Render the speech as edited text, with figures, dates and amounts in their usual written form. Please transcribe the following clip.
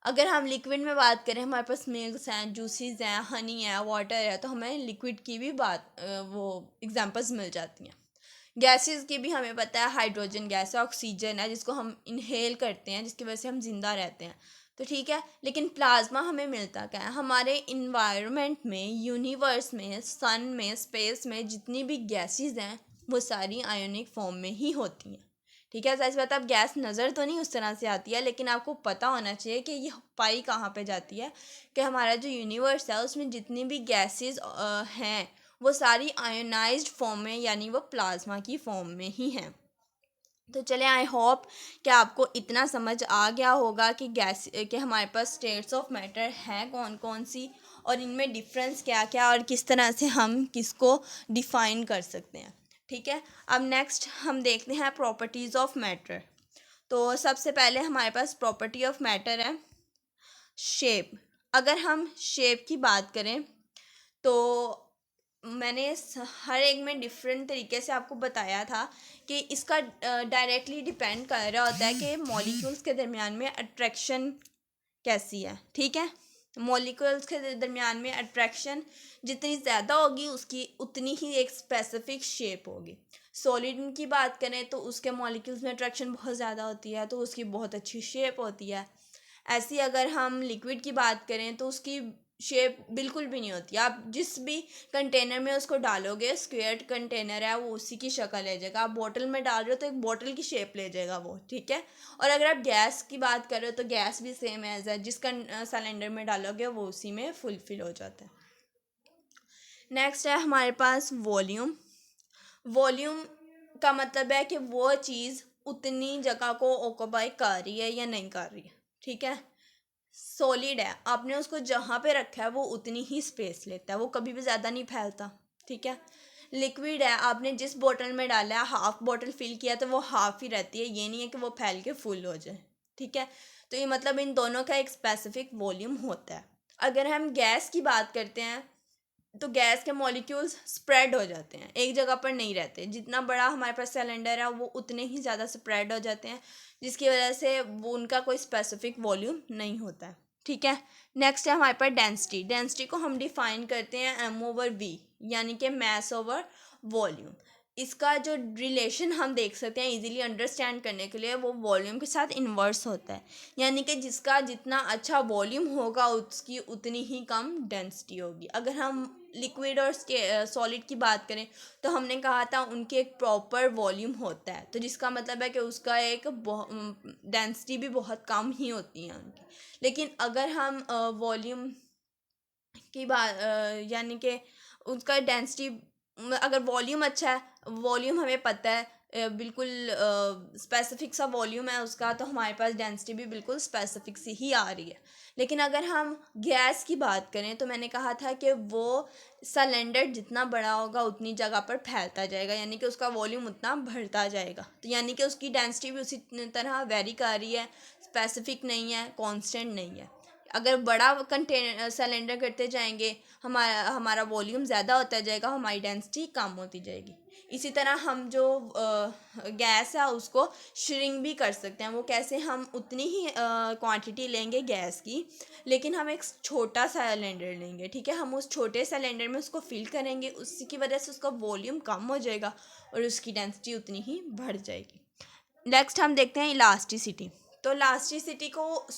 अगर हम लिक्विड में बात करें, हमारे पास मिल्क्स हैं, जूसेस हैं, हनी है, वाटर है, तो हमें लिक्विड की भी वो एग्जांपल्स मिल जाती हैं। गैसेस की भी हमें पता है, हाइड्रोजन गैस है, ऑक्सीजन है जिसको हम इनहेल करते हैं, जिसकी वजह से हम जिंदा रहते हैं, तो ठीक है। लेकिन प्लाज्मा हमें मिलता क्या है? हमारे इन्वायरमेंट में, यूनिवर्स में, सन में, स्पेस में जितनी भी गैसेस हैं वो सारी आयोनिक फॉर्म में ही होती हैं, ठीक है। सच बात, अब गैस नज़र तो नहीं उस तरह से आती है, लेकिन आपको पता होना चाहिए कि ये पाई कहाँ पे जाती है, कि हमारा जो यूनिवर्स है उसमें जितनी भी गैसेस हैं वो सारी आयोनाइज्ड फॉर्म में, यानी वो प्लाज्मा की फॉर्म में ही हैं। तो चले, आई होप कि आपको इतना समझ आ गया होगा कि कि हमारे पास स्टेट्स ऑफ मैटर हैं कौन कौन सी, और इनमें डिफरेंस क्या क्या, और किस तरह से हम किसको डिफ़ाइन कर सकते हैं, ठीक है। अब नेक्स्ट हम देखते हैं प्रॉपर्टीज़ ऑफ मैटर। तो सबसे पहले हमारे पास प्रॉपर्टी ऑफ मैटर है शेप। अगर हम शेप की बात करें तो मैंने हर एक में डिफरेंट तरीके से आपको बताया था कि इसका डायरेक्टली डिपेंड कर रहा होता है कि मॉलिक्यूल्स के दरमियान में अट्रैक्शन कैसी है, ठीक है। मॉलिक्यूल्स के दरमियान में अट्रैक्शन जितनी ज़्यादा होगी उसकी उतनी ही एक स्पेसिफिक शेप होगी। सॉलिड की बात करें तो उसके मॉलिक्यूल्स में अट्रैक्शन बहुत ज़्यादा होती है तो उसकी बहुत अच्छी शेप होती है। ऐसी अगर हम लिक्विड की बात करें तो उसकी शेप बिल्कुल भी नहीं होती। आप जिस भी कंटेनर में उसको डालोगे, स्क्वेयर कंटेनर है वो उसी की शक्ल ले जाएगा। आप बोतल में डाल रहे हो तो एक बोतल की शेप ले जाएगा वो, ठीक है। और अगर आप गैस की बात करो तो गैस भी सेम एज है, जिस सिलेंडर में डालोगे वो उसी में फुलफिल हो जाता है। नेक्स्ट है हमारे पास वॉल्यूम। वॉल्यूम का मतलब है कि वो चीज़ उतनी जगह को ऑक्यूपाई कर रही है या नहीं कर रही है, ठीक है। सॉलिड है, आपने उसको जहाँ पे रखा है वो उतनी ही स्पेस लेता है, वो कभी भी ज़्यादा नहीं फैलता, ठीक है। लिक्विड है, आपने जिस बोतल में डाला है, हाफ बोतल फिल किया तो वो हाफ ही रहती है, ये नहीं है कि वो फैल के फुल हो जाए, ठीक है। तो ये मतलब इन दोनों का एक स्पेसिफिक वॉल्यूम होता है। अगर हम गैस की बात करते हैं तो गैस के मॉलिक्यूल्स स्प्रेड हो जाते हैं, एक जगह पर नहीं रहते। जितना बड़ा हमारे पास सिलेंडर है वो उतने ही ज़्यादा स्प्रेड हो जाते हैं, जिसकी वजह से वो उनका कोई स्पेसिफिक वॉल्यूम नहीं होता है, ठीक है। नेक्स्ट है हमारे पास डेंसिटी। डेंसिटी को हम डिफाइन करते हैं m/v, यानी कि मैस ओवर वॉल्यूम। इसका जो रिलेशन हम देख सकते हैं इजीली अंडरस्टैंड करने के लिए, वो वॉल्यूम के साथ इन्वर्स होता है, यानी कि जिसका जितना अच्छा वॉल्यूम होगा उसकी उतनी ही कम डेंसिटी होगी। अगर हम लिक्विड और सॉलिड की बात करें तो हमने कहा था उनके एक प्रॉपर वॉल्यूम होता है, तो जिसका मतलब है कि उसका एक डेंसिटी भी बहुत कम ही होती है उनकी। लेकिन अगर हम वॉल्यूम की बात यानी कि उसका डेंसिटी, अगर वॉल्यूम अच्छा है, वॉल्यूम हमें पता है बिल्कुल स्पेसिफिक सा वॉल्यूम है उसका, तो हमारे पास डेंसिटी भी बिल्कुल स्पेसिफिक सी ही आ रही है। लेकिन अगर हम गैस की बात करें तो मैंने कहा था कि वो सिलेंडर जितना बड़ा होगा उतनी जगह पर फैलता जाएगा, यानी कि उसका वॉल्यूम उतना बढ़ता जाएगा, तो यानी कि उसकी डेंसिटी भी उसी तरह वेरी कर रही है, स्पेसिफिक नहीं है, कांस्टेंट नहीं है। अगर बड़ा कंटेनर सिलेंडर करते जाएंगे, हमारा वॉल्यूम ज़्यादा होता जाएगा, हमारी डेंसिटी कम होती जाएगी। इसी तरह हम जो गैस है उसको श्रिंक भी कर सकते हैं। वो कैसे? हम उतनी ही क्वांटिटी लेंगे गैस की, लेकिन हम एक छोटा सिलेंडर लेंगे, ठीक है। हम उस छोटे सिलेंडर में उसको फिल करेंगे, उसी की वजह से उसका वॉल्यूम कम हो जाएगा और उसकी डेंसिटी उतनी ही बढ़ जाएगी। नेक्स्ट हम देखते हैं इलास्टिसिटी। तो इलास्टिसिटी को